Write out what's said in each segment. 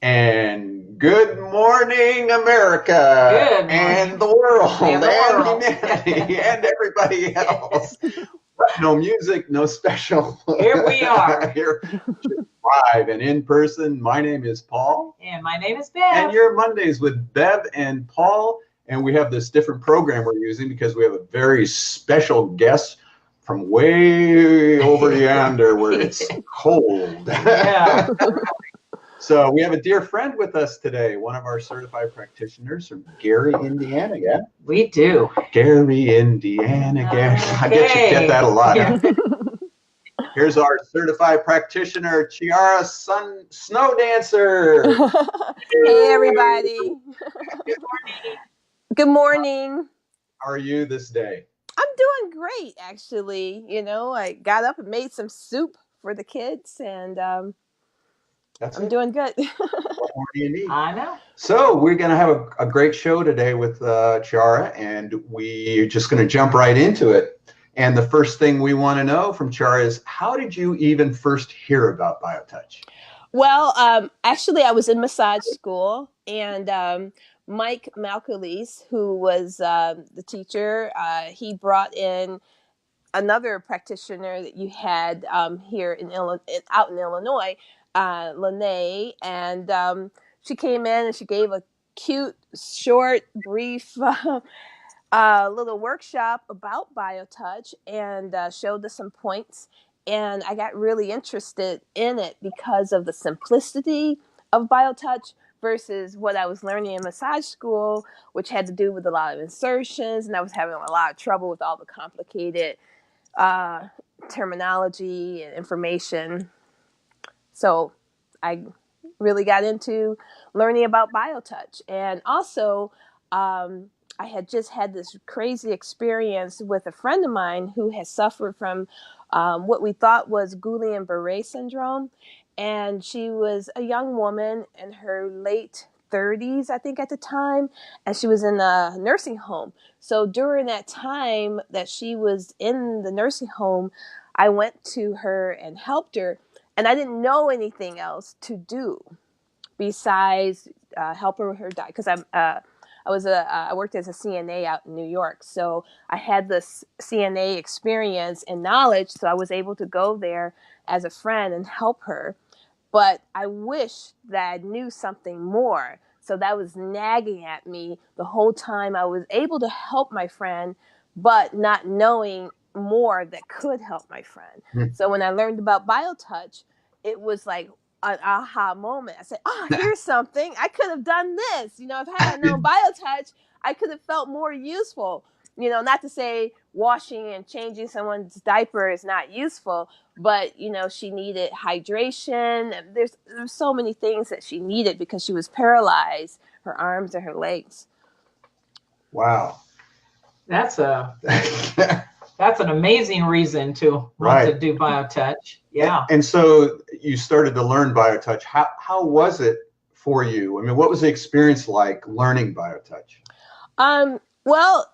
And good morning, America Good and morning. the world And the and world. humanity and everybody else. No music, no special. Here we are. Here, live and in person. My name is Paul. And my name is And Bev. your Mondays with Bev and Paul. And we have this different program we're using because we have a very special guest from way over yonder where it's cold. Yeah. So we have a dear friend with us today, one of our certified practitioners from Gary, Indiana. Yeah, We do. Gary, Indiana. Gary. I get you get that a lot. Huh? Here's our certified practitioner, Chiara Snowdancer. Hey, everybody. Good morning. Good morning. How are you this day? I'm doing great, actually. I got up and made some soup for the kids, and That's I'm it. doing good. What more do you need? I know. So we're going to have a great show today with Chiara, and we're just going to jump right into it. And the first thing we want to know from Chiara is, how did you even first hear about BioTouch? Well, actually, I was in massage school, and Mike Malcolese, who was the teacher, he brought in another practitioner that you had here out in Illinois, Lene, and she came in and she gave a cute, short, brief little workshop about BioTouch and showed us some points. And I got really interested in it because of the simplicity of BioTouch versus what I was learning in massage school, which had to do with a lot of insertions, and I was having a lot of trouble with all the complicated uh, terminology and information. So I really got into learning about BioTouch. And also, I had just had this crazy experience with a friend of mine who had suffered from what we thought was Guillain-Barré syndrome. And she was a young woman in her late 30s, I think, at the time, and she was in a nursing home. So during that time that she was in the nursing home, I went to her and helped her, and I didn't know anything else to do besides help her with her diet, because I worked as a CNA out in New York, so I had this CNA experience and knowledge, so I was able to go there as a friend and help her. But I wish that I knew something more. So that was nagging at me the whole time. I was able to help my friend, but not knowing more that could help my friend. So when I learned about BioTouch, it was like an aha moment. I said, oh, here's something. I could have done this. If I had known BioTouch, I could have felt more useful. Not to say washing and changing someone's diaper is not useful, but she needed hydration. There's so many things that she needed because she was paralyzed, her arms and her legs. Wow. That's an amazing reason to want Right. to do BioTouch. Yeah. And so you started to learn BioTouch. How was it for you? I mean, what was the experience like learning BioTouch? Well,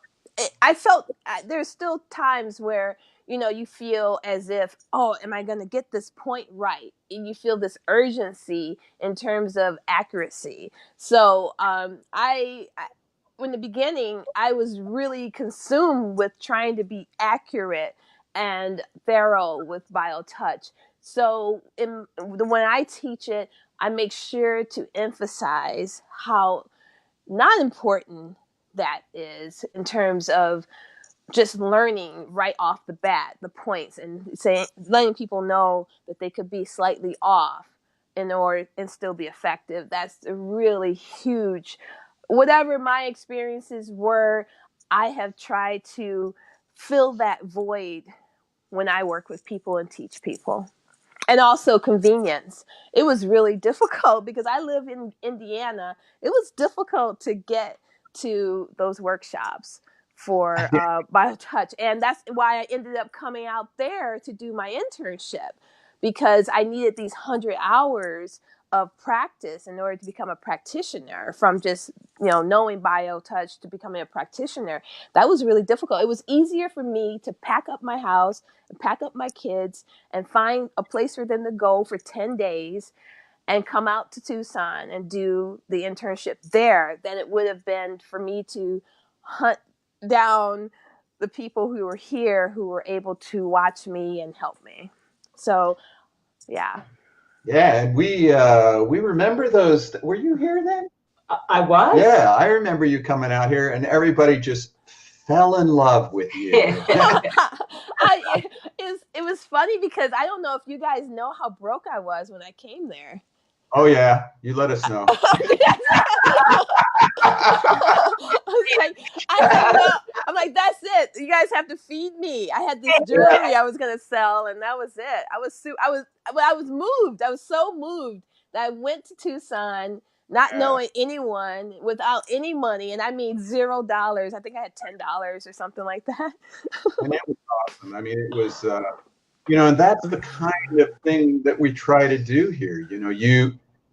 I felt there's still times where you feel as if, oh, am I going to get this point right? And you feel this urgency in terms of accuracy. So in the beginning, I was really consumed with trying to be accurate and thorough with BioTouch. So when I teach it, I make sure to emphasize how not important that is in terms of just learning right off the bat the points and saying, letting people know that they could be slightly off in order and still be effective. That's a really huge, whatever my experiences were, I have tried to fill that void when I work with people and teach people. And also convenience. It was really difficult because I live in Indiana. It was difficult to get to those workshops for BioTouch. And that's why I ended up coming out there to do my internship, because I needed these 100 hours of practice in order to become a practitioner, from just knowing BioTouch to becoming a practitioner. That was really difficult. It was easier for me to pack up my house and pack up my kids and find a place for them to go for 10 days and come out to Tucson and do the internship there than it would have been for me to hunt down the people who were here who were able to watch me and help me. So, yeah. Yeah, and we remember those. Were you here then? I was. Yeah, I remember you coming out here, and everybody just fell in love with you. It was funny because I don't know if you guys know how broke I was when I came there. Oh yeah, you let us know. I'm like, that's it. You guys have to feed me. I had this jewelry I was gonna sell, and that was it. I was moved. I was so moved that I went to Tucson, not knowing anyone, without any money, and I mean $0. I think I had $10 or something like that. And it was awesome. I mean, it was, and that's the kind of thing that we try to do here.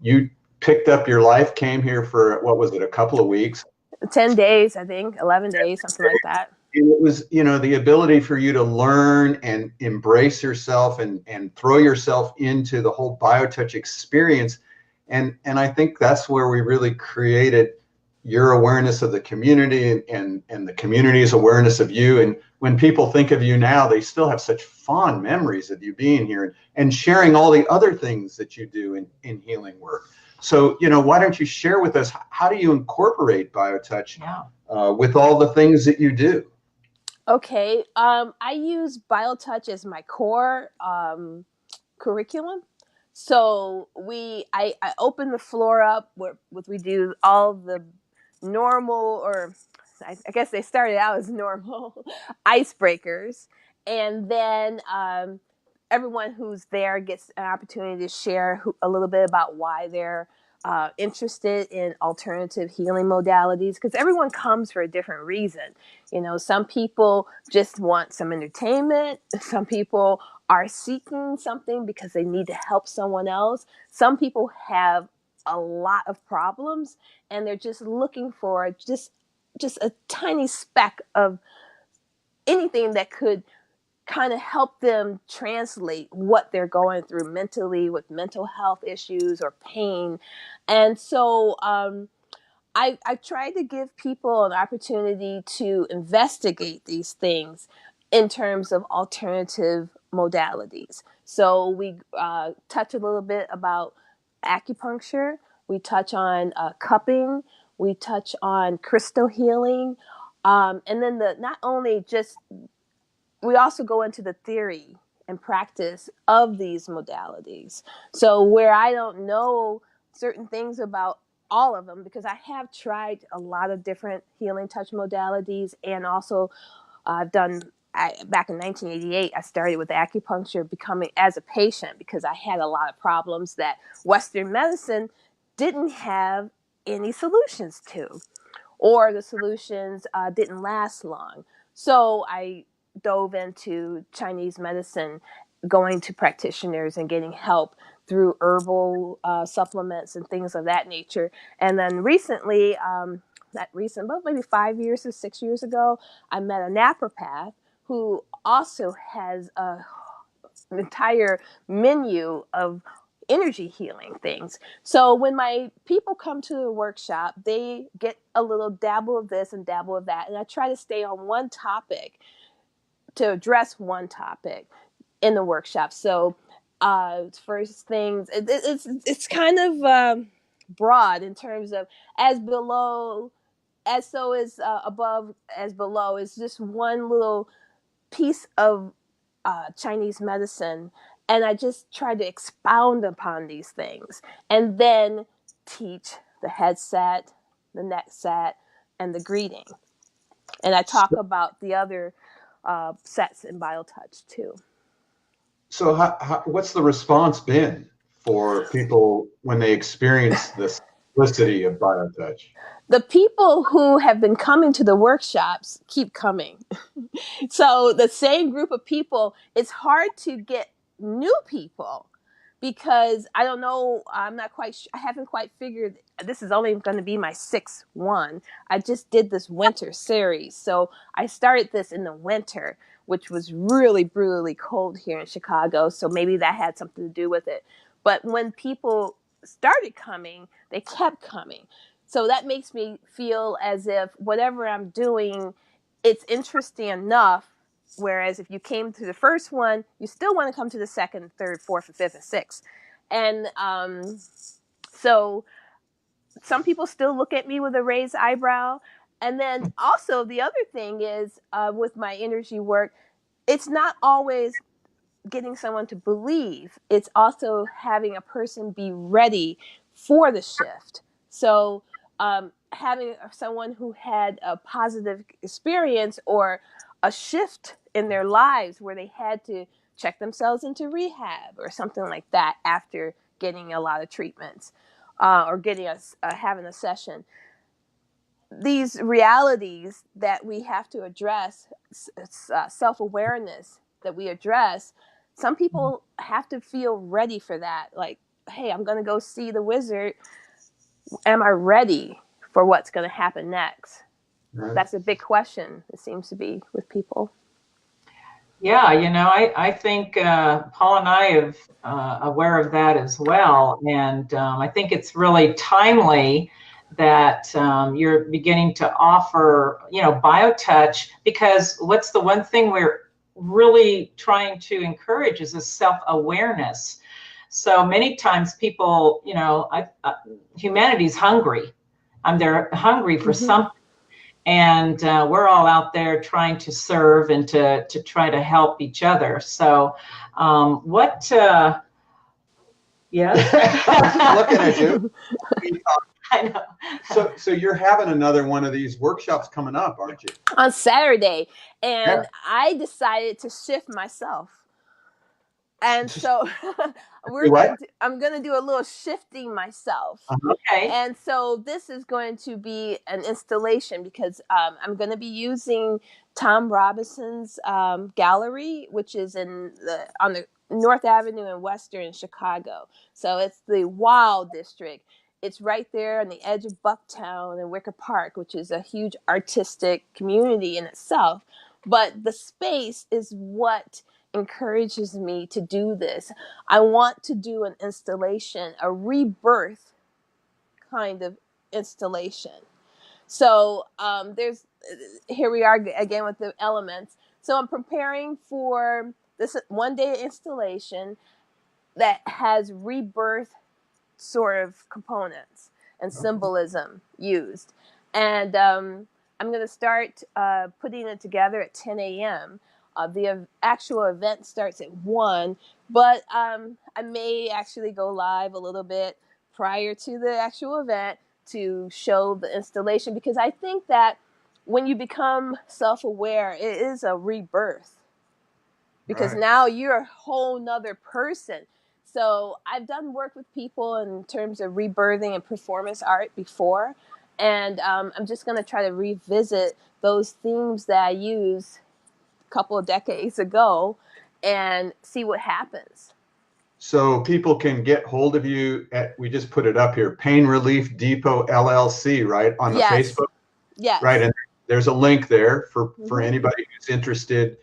You picked up your life, came here for, what was it, a couple of weeks? 10 days, I think, 11 days, something like that. And it was, the ability for you to learn and embrace yourself and throw yourself into the whole BioTouch experience. And I think that's where we really created your awareness of the community and the community's awareness of you. And when people think of you now, they still have such fond memories of you being here and sharing all the other things that you do in healing work. So, why don't you share with us, how do you incorporate BioTouch with all the things that you do? Okay. I use BioTouch as my core curriculum. So I open the floor up where we do all the normal, or I guess they started out as normal icebreakers. And then everyone who's there gets an opportunity to share a little bit about why they're interested in alternative healing modalities, because everyone comes for a different reason. Some people just want some entertainment. Some people are seeking something because they need to help someone else. Some people have a lot of problems and they're just looking for just a tiny speck of anything that could kind of help them translate what they're going through mentally with mental health issues or pain. And so I try to give people an opportunity to investigate these things in terms of alternative modalities. So we touch a little bit about acupuncture. We touch on cupping. We touch on crystal healing. And then not only just, we also go into the theory and practice of these modalities. So where I don't know certain things about all of them, because I have tried a lot of different healing touch modalities, and also I've done, back in 1988, I started with acupuncture becoming as a patient because I had a lot of problems that Western medicine didn't have any solutions to, or the solutions didn't last long. So I dove into Chinese medicine, going to practitioners and getting help through herbal supplements and things of that nature. And then recently, not recent, but maybe 5 years or 6 years ago, I met a naturopath who also has an entire menu of energy healing things. So when my people come to the workshop, they get a little dabble of this and dabble of that. And I try to stay on one topic, to address one topic in the workshop. So first things, it's kind of broad in terms of as below, as so is above, as below is just one little piece of Chinese medicine. And I just try to expound upon these things and then teach the head set, the neck set, and the greeting. And I talk about the other sets in BioTouch too. So what's the response been for people when they experience the simplicity of BioTouch? The people who have been coming to the workshops keep coming. So the same group of people, it's hard to get new people because I don't know, I haven't quite figured, this is only going to be my sixth one. I just did this winter series. So I started this in the winter, which was really brutally cold here in Chicago. So maybe that had something to do with it. But when people started coming, they kept coming. So that makes me feel as if whatever I'm doing, it's interesting enough. Whereas if you came to the first one, you still want to come to the second, third, fourth, and fifth, and sixth. And so some people still look at me with a raised eyebrow. And then also the other thing is with my energy work, it's not always getting someone to believe. It's also having a person be ready for the shift. So having someone who had a positive experience or a shift in their lives where they had to check themselves into rehab or something like that after getting a lot of treatments or getting having a session. These realities that we have to address, self-awareness that we address, some people have to feel ready for that. Like, hey, I'm going to go see the wizard. Am I ready for what's going to happen next? Right. That's a big question, it seems to be, with people. Yeah, I think Paul and I are aware of that as well. And I think it's really timely that you're beginning to offer, BioTouch, because what's the one thing we're really trying to encourage is a self-awareness. So many times people, humanity's hungry. They're hungry for something. And we're all out there trying to serve and to try to help each other. So yeah. Looking at you. I know. So you're having another one of these workshops coming up, aren't you? On Saturday. And I decided to shift myself. And so I'm going to do a little shifting myself. Okay. And so this is going to be an installation because I'm going to be using Tom Robinson's gallery, which is on the North Avenue in Western Chicago. So it's the Wild District. It's right there on the edge of Bucktown and Wicker Park, which is a huge artistic community in itself. But the space is what encourages me to do this. I want to do an installation, a rebirth kind of installation. So here we are again with the elements. So I'm preparing for this one-day installation that has rebirth sort of components and symbolism used. And I'm going to start putting it together at 10 a.m. The actual event starts at 1, but I may actually go live a little bit prior to the actual event to show the installation, because I think that when you become self-aware, it is a rebirth, because now you're a whole nother person. So I've done work with people in terms of rebirthing and performance art before, and I'm just going to try to revisit those themes that I used a couple of decades ago and see what happens. So people can get hold of you at, we just put it up here, Pain Relief Depot LLC, right, on the Facebook? Yes. Right, and there's a link there for anybody who's interested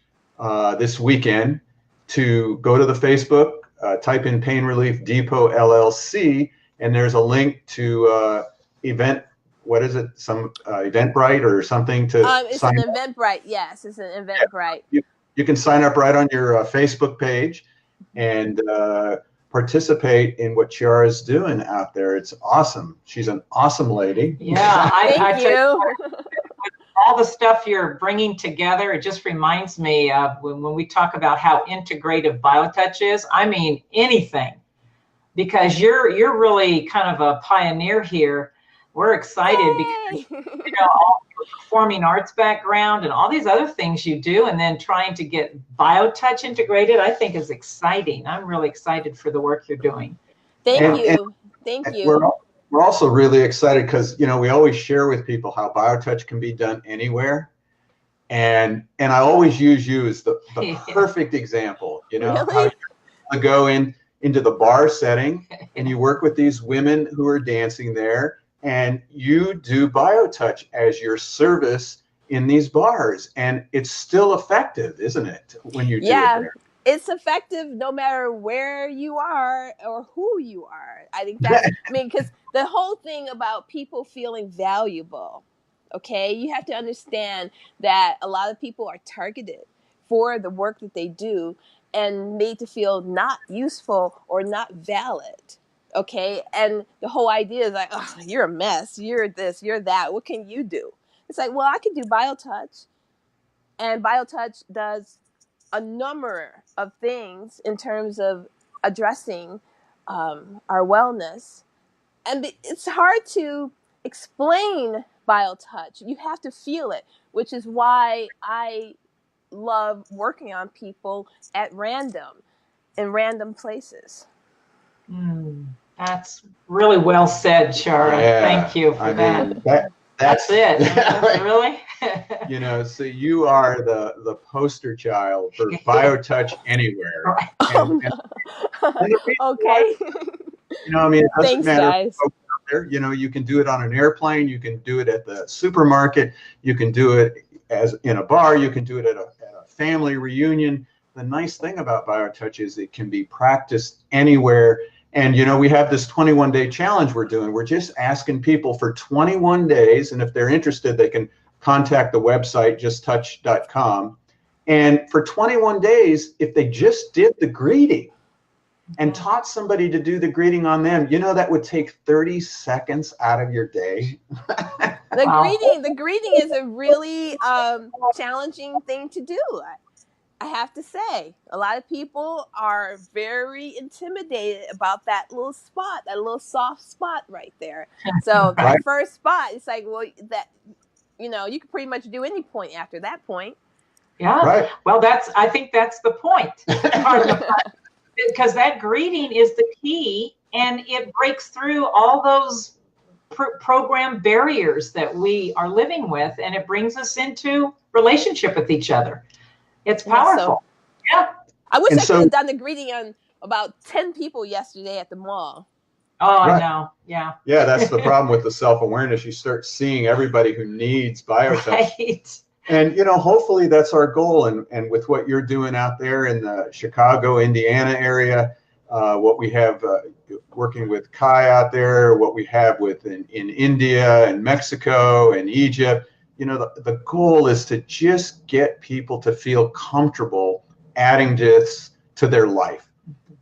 this weekend to go to the Facebook, type in Pain Relief Depot LLC, and there's a link to event. What is it? Some Eventbrite or something to it's sign an up? Eventbrite. Yes, it's an Eventbrite. You can sign up right on your Facebook page and participate in what Chiara's doing out there. It's awesome. She's an awesome lady. Yeah, Thank you. All the stuff you're bringing together, it just reminds me of when we talk about how integrative BioTouch is. I mean, anything, because you're really kind of a pioneer here. We're excited because all your performing arts background and all these other things you do, and then trying to get BioTouch integrated, I think is exciting. I'm really excited for the work you're doing. Thank you. We're also really excited because, we always share with people how BioTouch can be done anywhere. And I always use you as the perfect example, Really? how you go into the bar setting and you work with these women who are dancing there, and you do BioTouch as your service in these bars. And it's still effective, isn't it, when you do it there? it's effective no matter where you are or who you are. I think that's, I mean, because the whole thing about people feeling valuable, okay, you have to understand that a lot of people are targeted for the work that they do and made to feel not useful or not valid. Okay. And the whole idea is like, oh, you're a mess. You're this, you're that. What can you do? It's like, well, I can do BioTouch. And BioTouch does a number of things in terms of addressing our wellness. And it's hard to explain BioTouch. You have to feel it, which is why I love working on people at random, in random places. That's really well said, Chiara. Yeah, Thank you for that. That's it. Really? You know, so you are the poster child for BioTouch anywhere. And Okay. You know, I mean, it doesn't Thanks, matter. guys. There, you know, you can do it on an airplane. You can do it at the supermarket. You can do it as in a bar. You can do it at a family reunion. The nice thing about BioTouch is it can be practiced anywhere. And, you know, we have this 21-day challenge we're doing. We're just asking people for 21 days. And if they're interested, they can contact the website, justtouch.com. And for 21 days, if they just did the greeting and taught somebody to do the greeting on them, you know, that would take 30 seconds out of your day. The greeting is a really challenging thing to do. I have to say, a lot of people are very intimidated about that little spot, that little soft spot right there. So that first spot, it's like, well, that, you know, you could pretty much do any point after that point. Yeah. Right. Well, I think that's the point. Because that greeting is the key, and it breaks through all those program barriers that we are living with, and it brings us into relationship with each other. It's powerful. Yeah. I wish I could have done the greeting on about 10 people yesterday at the mall. Oh, I know. Yeah. Yeah, that's the problem with the self-awareness. You start seeing everybody who needs BioTouch. Right. And, you know, hopefully that's our goal. And with what you're doing out there in the Chicago, Indiana area, what we have working with Kai out there, what we have with in India and Mexico and Egypt, you know, the goal is to just get people to feel comfortable adding this to their life.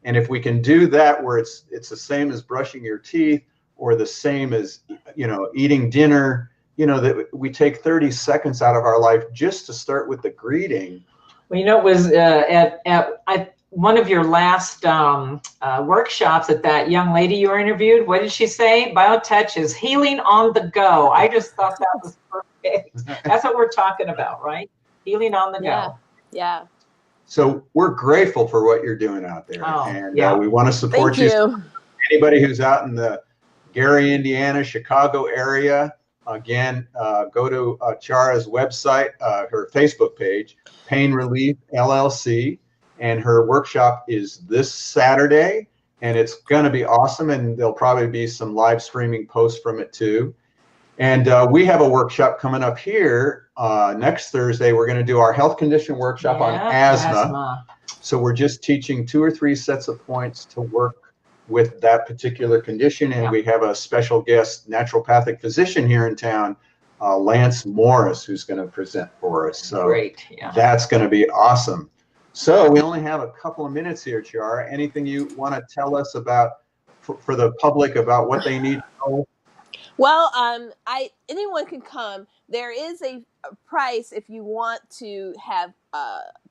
And if we can do that where it's the same as brushing your teeth or the same as, you know, eating dinner, you know, that we take 30 seconds out of our life just to start with the greeting. Well, you know, it was at one of your last workshops at that young lady you were interviewed. What did she say? BioTouch is healing on the go. I just thought that was perfect. That's what we're talking about, right? Healing on the go. Yeah. So we're grateful for what you're doing out there. And we want to support you. Anybody who's out in the Gary, Indiana, Chicago area, again, go to Chiara's website, her Facebook page, Pain Relief LLC, and her workshop is this Saturday, and it's going to be awesome, and there'll probably be some live streaming posts from it too. And we have a workshop coming up here next Thursday. We're going to do our health condition workshop on asthma. So we're just teaching 2 or 3 sets of points to work with that particular condition. And we have a special guest naturopathic physician here in town, Lance Morris, who's going to present for us. So that's going to be awesome. So we only have a couple of minutes here, Chiara. Anything you want to tell us about for the public about what they need to know? Well, anyone can come. There is a price if you want to have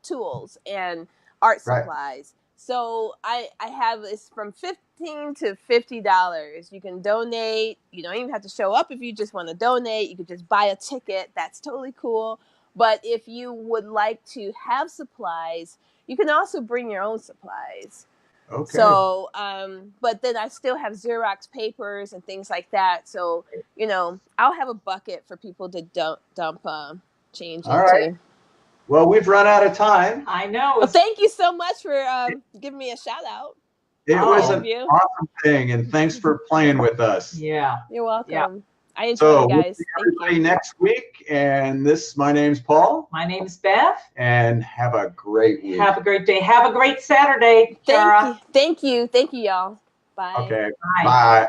tools and art supplies. So I have this from $15 to $50. You can donate. You don't even have to show up if you just want to donate. You could just buy a ticket. That's totally cool. But if you would like to have supplies, you can also bring your own supplies. Okay. So, but then I still have Xerox papers and things like that. So, you know, I'll have a bucket for people to dump change into. All right. Well, we've run out of time. I know. Well, thank you so much for giving me a shout out. It was an awesome thing, and thanks for playing with us. Yeah. You're welcome. I enjoyed So it, we'll guys. see Thank everybody you. next week. And my name's Paul. My name's Beth. And have a great week. Have a great day. Have a great Saturday, Chiara. Thank you. Thank you. Thank you, y'all. Bye. Okay. Bye. Bye.